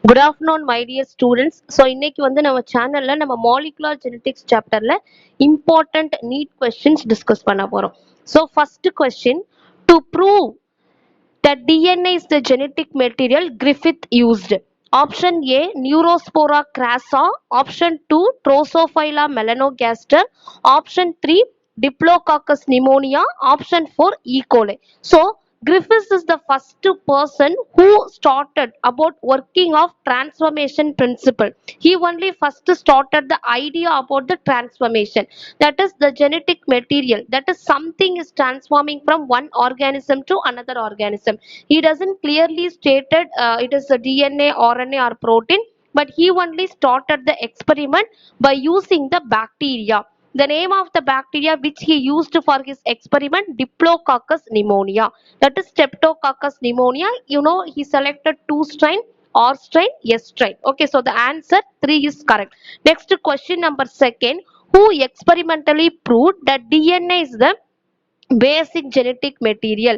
Good afternoon, my dear students. So, இன்னைக்கு வந்து நம்ம சேனல்ல நம்ம molecular genetics chapterல important neat questions discuss பண்ண போறோம். So, first question, to prove that DNA is the genetic material Griffith used. Option A, Neurospora crassa. Option 2, Drosophila melanogaster. Option 3, Diplococcus pneumonia. Option 4, E. coli. So, Griffiths is the first person who started about working of transformation principle. He only first started the idea about the transformation. That is the genetic material. That is something is transforming from one organism to another organism. He doesn't clearly stated it is a DNA, RNA or protein, but he only started the experiment by using the bacteria. The name of the bacteria which he used for his experiment, Diplococcus pneumonia. That is Streptococcus pneumonia. You know, he selected two strain, R strain, S strain. Okay, so the answer 3 is correct. Next question number second. Who experimentally proved that DNA is the basic genetic material?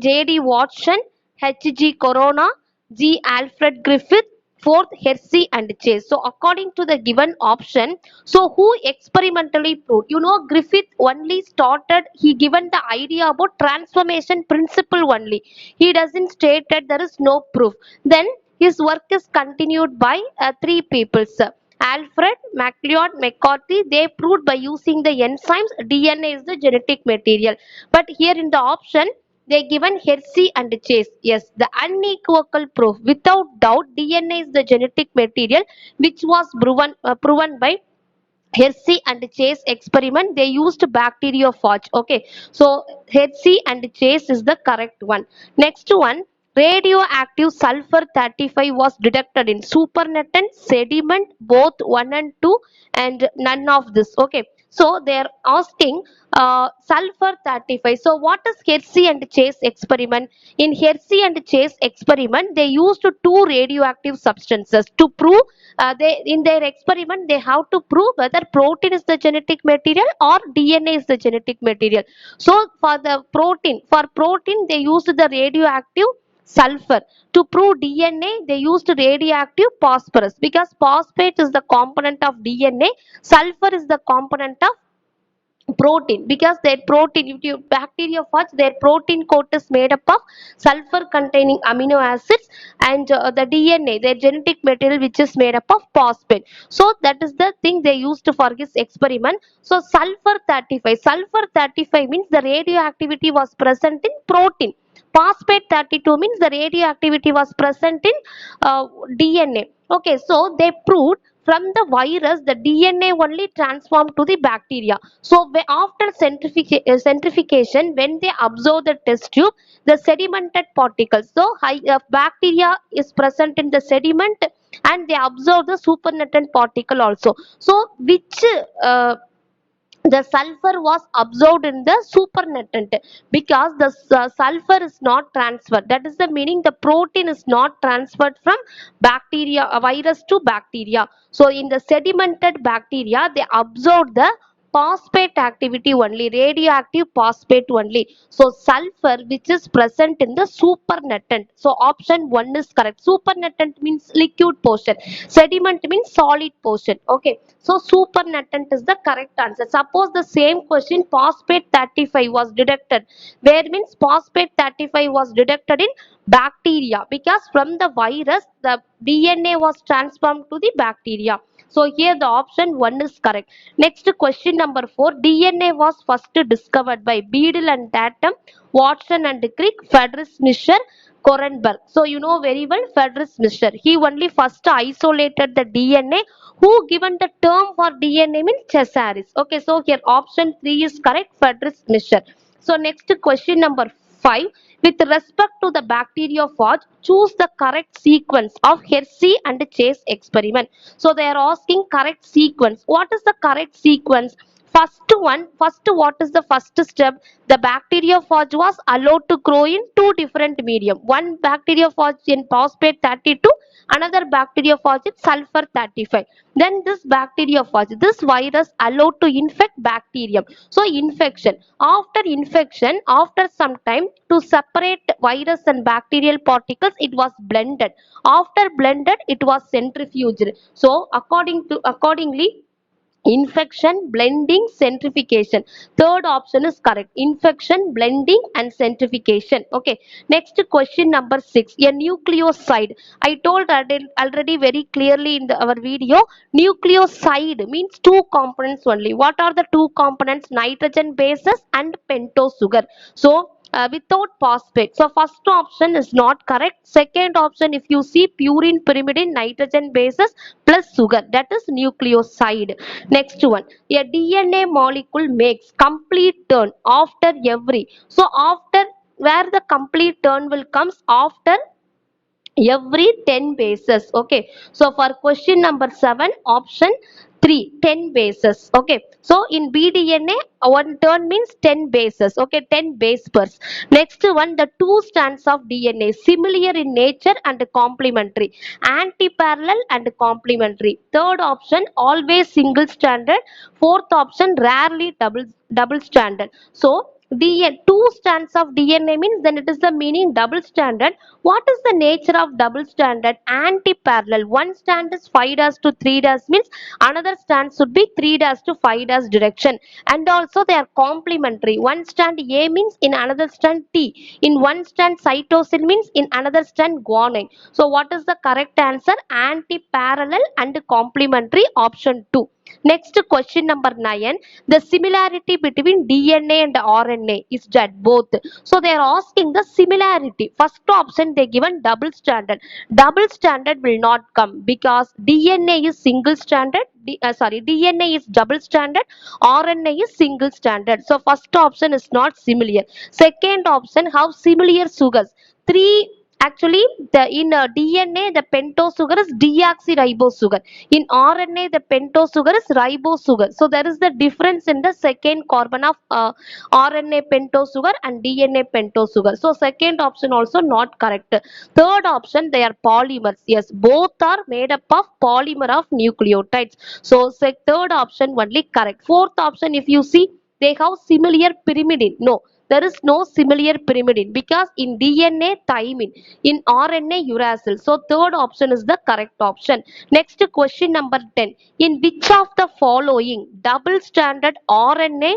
J.D. Watson, H.G. Corona, G. Alfred Griffith, fourth Hersey and Chase. So according to the given option, so who experimentally proved? You know, Griffith only started, he given the idea about transformation principle only. He doesn't state that there is no proof. Then his work is continued by three people. Alfred, MacLeod, McCarthy, they proved by using the enzymes DNA is the genetic material. But here in the option, they given Hersey and Chase. Yes, the unequivocal proof. Without doubt, DNA is the genetic material which was proven by Hersey and Chase experiment. They used bacteriophage. Okay, so Hersey and Chase is the correct one. Next one, radioactive sulfur 35 was detected in supernatant, sediment, both 1 and 2, and none of this. Okay, so they are asking sulfur 35. So what is Hersey and Chase experiment? In Hersey and Chase experiment, they used two radioactive substances to prove they in their experiment they have to prove whether protein is the genetic material or DNA is the genetic material. So for protein they used the radioactive sulfur. To prove DNA they used radioactive phosphorus, because phosphate is the component of DNA, sulfur is the component of protein, because their protein, if you bacteriophage, their protein coat is made up of sulfur containing amino acids, and the DNA, their genetic material, which is made up of phosphate. So that is the thing they used for this experiment. So sulfur 35 means the radioactivity was present in protein. Phosphate 32 means the radioactivity was present in DNA. Okay, so they proved from the virus the DNA only transformed to the bacteria. So after centrifugation, when they observe the test tube, the sedimented particles, so bacteria is present in the sediment, and they observe the supernatant particle also. So which the sulfur was absorbed in the supernatant, because the sulfur is not transferred. That is the meaning, the protein is not transferred from bacteria, virus to bacteria. So in the sedimented bacteria they absorb the phosphate activity only, radioactive phosphate only. So sulfur which is present in the supernatant. So option 1 is correct. Supernatant means liquid portion, sediment means solid portion. Okay, so supernatant is the correct answer. Suppose the same question, phosphate 35 was detected, where means phosphate 35 was detected in bacteria, because from the virus the DNA was transformed to the bacteria. So here the option 1 is correct. Next question number 4. DNA was first discovered by Beadle and Tatum, Watson and Crick, Friedrich Mischer, Korenberg. So you know very well Friedrich Mischer. He only first isolated the DNA. Who given the term for DNA means Chesaris. Okay, so here option 3 is correct, Friedrich Mischer. So next question number 5. With respect to the bacteriophage, choose the correct sequence of Hersey and Chase experiment. So they are asking correct sequence. What is the correct sequence? First, what is the first step? The bacteriophage was allowed to grow in two different medium. One bacteriophage in phosphate 32, another bacteriophage in sulfur 35. Then this virus allowed to infect bacterium. So infection. After some time, to separate virus and bacterial particles, it was blended. After blended, it was centrifuged. So accordingly, infection, blending, centrifugation. Third option is correct. Infection, blending, and centrifugation. Okay. Next question number 6. A nucleoside. I told already very clearly in our video. Nucleoside means two components only. What are the two components? Nitrogen bases and pentose sugar. So without phosphate. So first option is not correct. Second option, if you see purine, pyrimidine, nitrogen bases plus sugar, that is nucleoside. Next one, a DNA molecule makes complete turn after every. So after, where the complete turn will comes after every 10 bases. Okay, so for question number 7, option 3, 10 bases. Okay, so in bDNA, one turn means 10 bases. Okay, 10 base pairs. Next one, the two strands of DNA similar in nature and complementary, anti-parallel and complementary. Third option, always single stranded. Fourth option, rarely double stranded. So two strands of DNA means, then it is the meaning double stranded. What is the nature of double stranded? Anti-parallel. One strand is 5' to 3' means another strand should be 3' to 5' direction. And also they are complementary. One strand A means in another strand T. In one strand cytosine means in another strand guanine. So what is the correct answer? Anti-parallel and complementary, option 2. Next question number 9. The similarity between DNA and RNA is that both. So they are asking the similarity. First option they given double stranded. Double stranded will not come because DNA is single stranded. DNA is double stranded. RNA is single stranded. So first option is not similar. Second option, have similar sugars. Three. Actually, in DNA, the pentose sugar is deoxyribose sugar. In RNA, the pentose sugar is ribose sugar. So there is the difference in the second carbon of RNA pentose sugar and DNA pentose sugar. So second option also not correct. Third option, they are polymers. Yes, both are made up of polymer of nucleotides. So third option only correct. Fourth option, if you see, they have similar pyrimidine. No, there is no similar pyrimidine because in DNA thymine, in RNA uracil. So third option is the correct option. Next question number 10. In which of the following double stranded RNA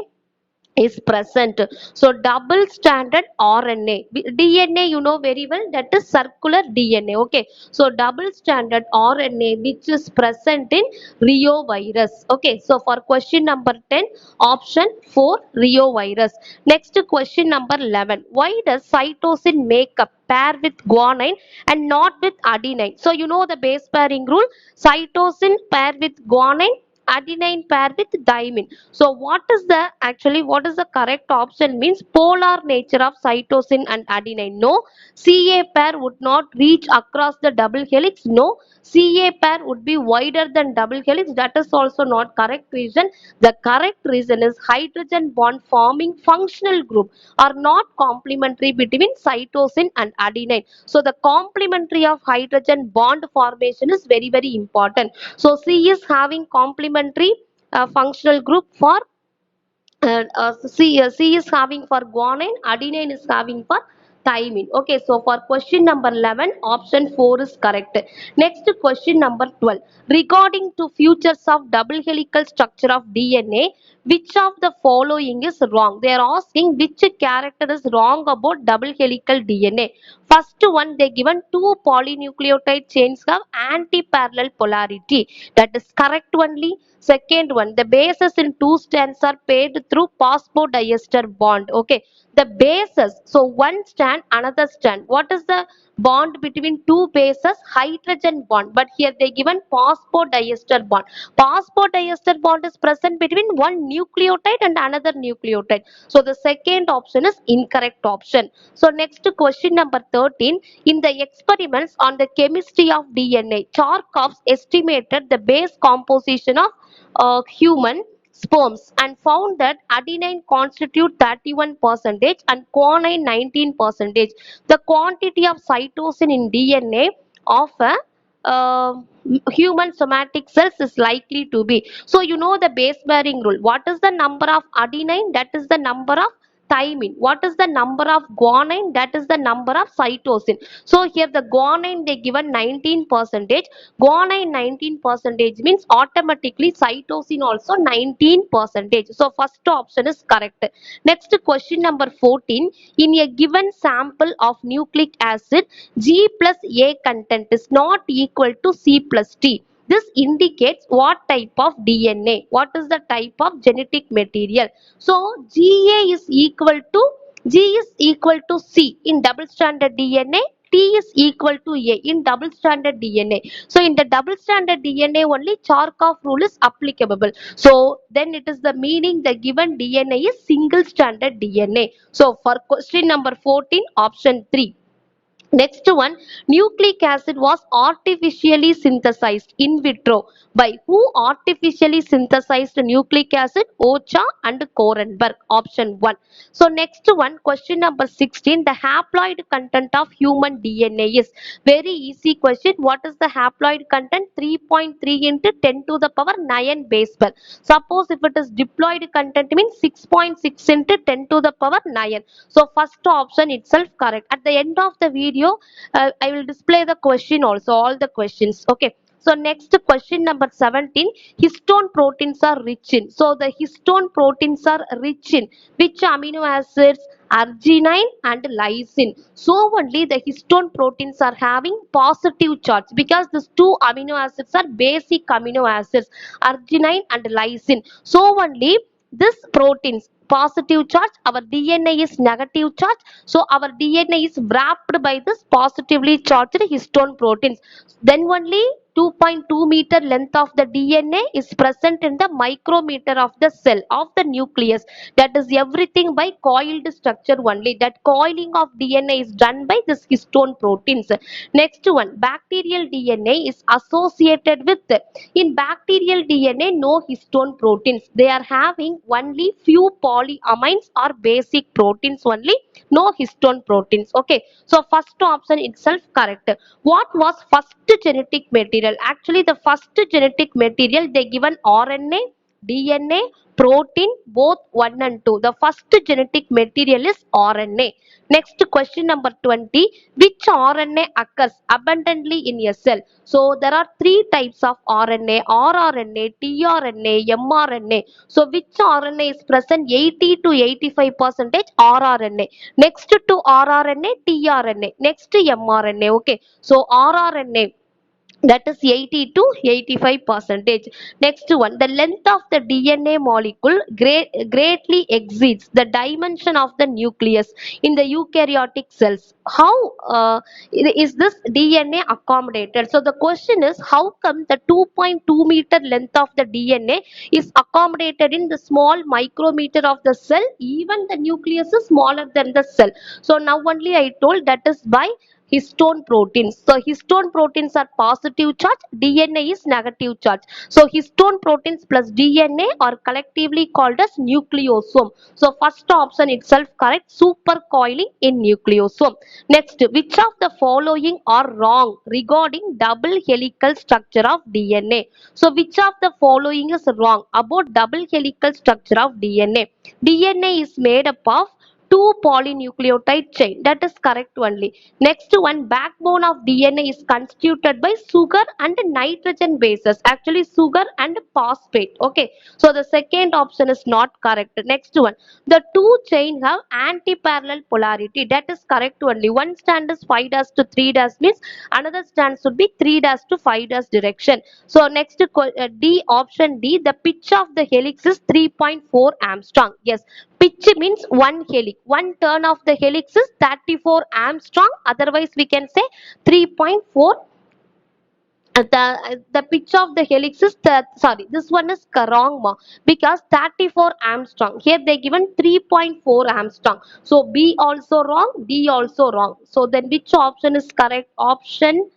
is present? So double stranded RNA, DNA you know very well, that is circular DNA. Okay, so double stranded RNA which is present in reovirus. Okay, so for question number 10, option 4, reovirus. Next question number 11. Why does cytosine make a pair with guanine and not with adenine? So you know the base pairing rule. Cytosine pair with guanine, adenine pair with thymine. So what is the correct option means polar nature of cytosine and adenine? No. Ca pair would not reach across the double helix. No. Ca pair would be wider than double helix. That is also not correct reason. The correct reason is hydrogen bond forming functional group are not complementary between cytosine and adenine. So the complementary of hydrogen bond formation is very very important. So C is having complementary functional group for C is having for guanine, adenine is having for thymine. Okay, so for question number 11, option 4 is correct. Next question number 12. Regarding to features of double helical structure of DNA, which of the following is wrong? They are asking which character is wrong about double helical DNA. First one, they given two polynucleotide chains have anti-parallel polarity. That is correct only. Second one, the bases in two strands are paired through phosphodiester bond. Okay, the bases. So one strand, another strand. What is the bond between two bases? Hydrogen bond. But here they given phosphodiester bond. Phosphodiester bond is present between one nucleotide and another nucleotide. So the second option is incorrect option. So next question number 13. In the experiments on the chemistry of DNA, Charkovs estimated the base composition of human sperms and found that adenine constitute 31% and guanine 19%. The quantity of cytosine in DNA of a uh, human somatic cells is likely to be. So you know the base bearing rule. What is the number of adenine? That is the number of thymine. What is the number of guanine? That is the number of cytosine. So here the guanine they given 19%. Guanine 19% means automatically cytosine also 19%. So first option is correct. Next question number 14. In a given sample of nucleic acid, G plus A content is not equal to C plus T. This indicates what type of DNA, what is the type of genetic material. So G is equal to C in double stranded DNA. T is equal to A in double stranded DNA. So in the double stranded DNA only Charkov rule is applicable. So then it is the meaning the given DNA is single stranded DNA. So for question number 14, option 3. Next one, nucleic acid was artificially synthesized in vitro by who artificially synthesized nucleic acid? Ocha and Korenberg. Option 1. So next one, question number 16, the haploid content of human DNA is very easy question. What is the haploid content? 3.3 into 10 to the power 9 base pair. Suppose if it is diploid content means 6.6 into 10 to the power 9. So first option itself correct. At the end of the video, I will display the question also, all the questions. Okay. So next question number 17, histone proteins are rich in. So the histone proteins are rich in which amino acids? Arginine and lysine. So only the histone proteins are having positive charge because these two amino acids are basic amino acids, arginine and lysine. So only this proteins positive charge, our DNA is negative charge, so our DNA is wrapped by this positively charged histone proteins. Then only 2.2 meter length of the DNA is present in the micrometer of the cell of the nucleus. That is everything by coiled structure only. That coiling of DNA is done by this histone proteins. Next one, bacterial DNA is associated with, in bacterial DNA no histone proteins. They are having only few polyamines or basic proteins only, no histone proteins. Okay, so first option itself correct. What was first genetic material? Actually the first genetic material they given RNA, DNA, protein, both 1 and 2. The first genetic material is RNA. Next question number 20. Which RNA occurs abundantly in a cell? So there are three types of RNA: rRNA, tRNA, mRNA. So which RNA is present? 80 to 85% rRNA. Next to rRNA, tRNA. Next mRNA. Okay. So rRNA, that is 80 to 85 percentage. Next one, the length of the DNA molecule greatly exceeds the dimension of the nucleus in the eukaryotic cells. How is this DNA accommodated? So the question is, how come the 2.2 meter length of the DNA is accommodated in the small micrometer of the cell? Even the nucleus is smaller than the cell. So now only I told that is by histone proteins. So histone proteins are positive charge, DNA is negative charge. So histone proteins plus DNA are collectively called as nucleosome. So first option itself correct, supercoiling in nucleosome. Next, which of the following are wrong regarding double helical structure of DNA? So which of the following is wrong about double helical structure of DNA? DNA is made up of two polynucleotide chain, that is correct only. Next one, backbone of DNA is constituted by sugar and nitrogen bases, actually sugar and phosphate. Okay, so the second option is not correct. Next one, the two chain have anti-parallel polarity, that is correct only. One strand is 5 dash to 3 dash means another strand should be 3 dash to 5 dash direction. So next D, option D, the pitch of the helix is 3.4 Armstrong. Yes, pitch means one helix. One turn of the helix is 34 Armstrong. Otherwise, we can say 3.4. The pitch of the helix is sorry. This one is wrong because 34 Armstrong. Here they given 3.4 Armstrong. So B also wrong. D also wrong. So then which option is correct? Option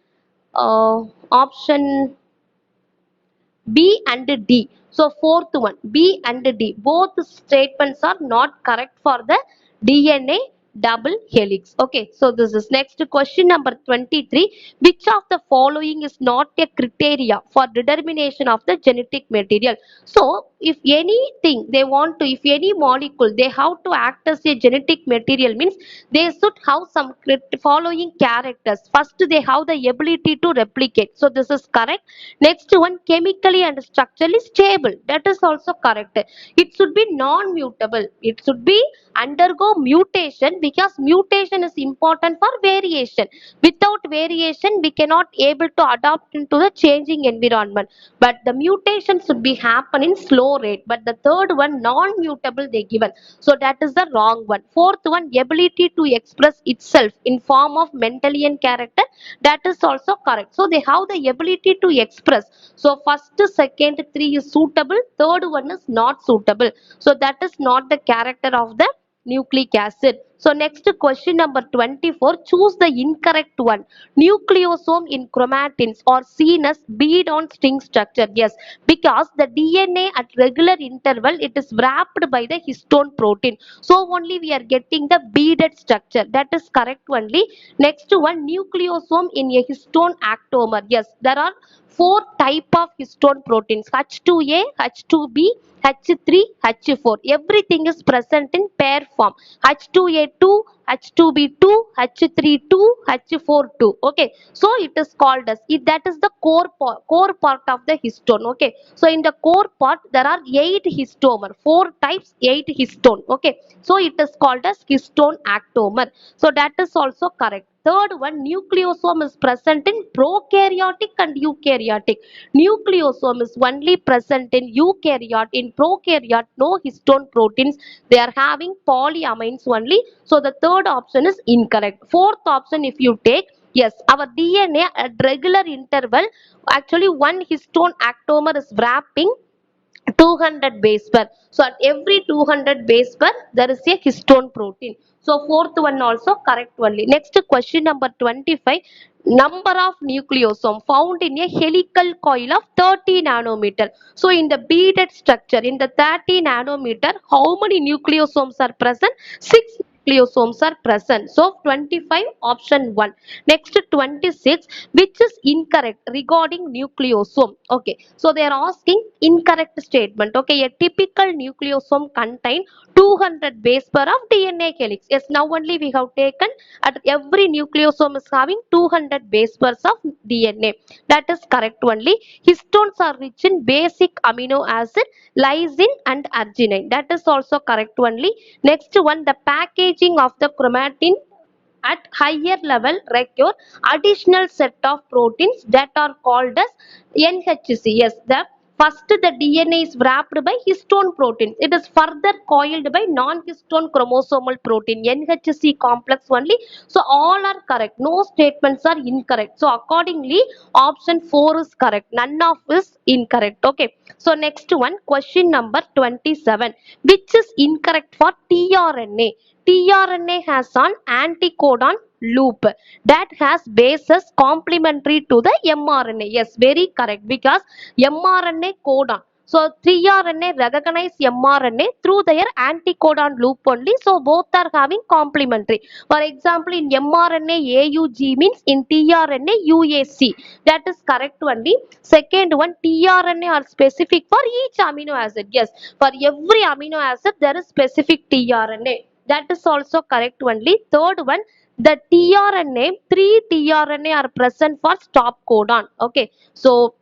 B and D. So fourth one, B and D. Both statements are not correct for the DNA double helix. Okay, so this is next question number 23. Which of the following is not a criteria for determination of the genetic material? So if anything they want to, if any molecule they have to act as a genetic material, means they should have some following characters. First, they have the ability to replicate. So this is correct. Next one, chemically and structurally stable. That is also correct. It should be non-mutable. It should be undergo mutation, because mutation is important for variation. Without variation, we cannot able to adapt into the changing environment. But the mutation should be happen in slow rate. But the third one, non-mutable, they given. So that is the wrong one. Fourth one, ability to express itself in form of Mendelian character. That is also correct. So they have the ability to express. So first, second, three is suitable. Third one is not suitable. So that is not the character of the nucleic acid. So next question number 24. Choose the incorrect one. Nucleosome in chromatins are seen as bead on string structure. Yes, because the DNA at regular interval it is wrapped by the histone protein. So only we are getting the beaded structure. That is correct only. Next one, nucleosome in a histone actomer. Yes, there are four type of histone proteins: H2A, H2B, H3, H4. Everything is present in pair form. H2A2, H2B2, H32, H42. Okay, so it is called as it. That is the core part of the histone. Okay, so in the core part there are 8 histomer, 4 types, 8 histone. Okay, so it is called as histone actomer. So that is also correct. Third one, nucleosome is present in prokaryotic and eukaryotic. Nucleosome is only present in eukaryote. In prokaryote, no histone proteins. They are having polyamines only. So the third option is incorrect. Fourth option, if you take, yes, our DNA at regular interval, actually one histone actomer is wrapping 200 base pair. So at every 200 base pair, there is a histone protein. So fourth one also correct only. Next question number 25. Number of nucleosome found in a helical coil of 30 nanometer. So in the beaded structure, in the 30 nanometer, how many nucleosomes are present? 6 nucleosomes are present. So 25 option 1. Next 26, which is incorrect regarding nucleosome. Okay, so they are asking incorrect statement. Okay, a typical nucleosome contain 200 base pair of DNA helix. Yes, now only we have taken at every nucleosome is having 200 base pairs of DNA. That is correct only. Histones are rich in basic amino acid, lysine and arginine. That is also correct only. Next one, the packaging of the chromatin at higher level require additional set of proteins that are called as NHC. Yes, the first the DNA is wrapped by histone proteins. It is further coiled by non-histone chromosomal protein NHC complex only. So all are correct. No statements are incorrect. So accordingly, option 4 is correct. None of is incorrect. Okay. So next one, question number 27. Which is incorrect for tRNA? tRNA has an anticodon loop that has bases complementary to the mRNA. Yes, very correct, because mRNA codon. So 3RNA recognize mRNA through their anticodon loop only. So both are having complementary. For example, in mRNA AUG means in tRNA UAC. That is correct only. Second one, tRNA are specific for each amino acid. Yes, for every amino acid there is specific tRNA. That is also correct only. Third one, the tRNA, 3 tRNA are present for stop codon. Okay, so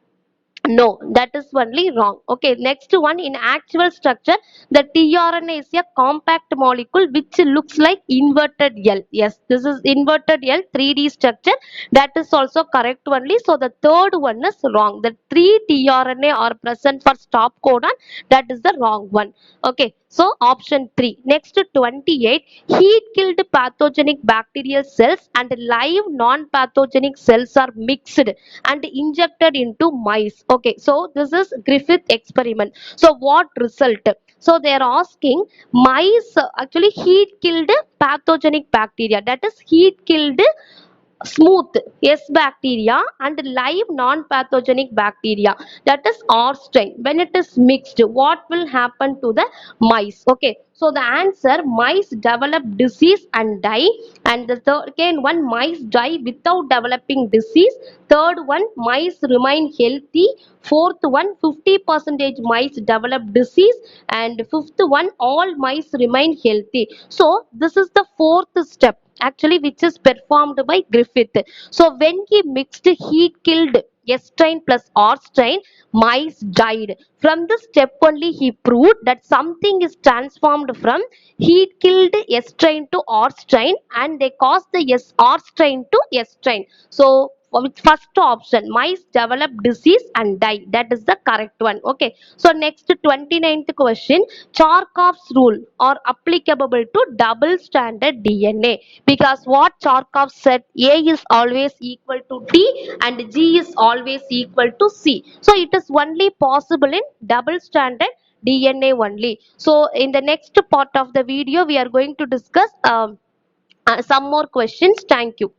no, that is only wrong. Okay, next one, in actual structure, the tRNA is a compact molecule which looks like inverted L. Yes, this is inverted L, 3D structure. That is also correct only. So the third one is wrong. The 3 tRNA are present for stop codon. That is the wrong one. Okay, so option 3. Next 28, heat killed pathogenic bacterial cells and live non-pathogenic cells are mixed and injected into mice. Okay, so this is Griffith experiment. So what result? So they are asking mice actually heat killed pathogenic bacteria. That is heat killed smooth S bacteria and live non-pathogenic bacteria, that is R strain. When it is mixed, what will happen to the mice? Okay, so the answer, mice develop disease and die. And the second one, mice die without developing disease. Third one, mice remain healthy. Fourth one, 50% mice develop disease. And fifth one, all mice remain healthy. So this is the fourth step actually, which is performed by Griffith. So when he mixed heat killed S strain plus R strain, mice died. From this step only he proved that something is transformed from heat killed S strain to R strain, and they cause the R strain to S strain. So with first option, mice develop disease and die, that is the correct one. Okay, so next 29th question, Charkov's rule are applicable to double stranded DNA, because what Charkov said, A is always equal to T and G is always equal to C. So it is only possible in double stranded DNA only. So in the next part of the video, we are going to discuss some more questions. Thank you.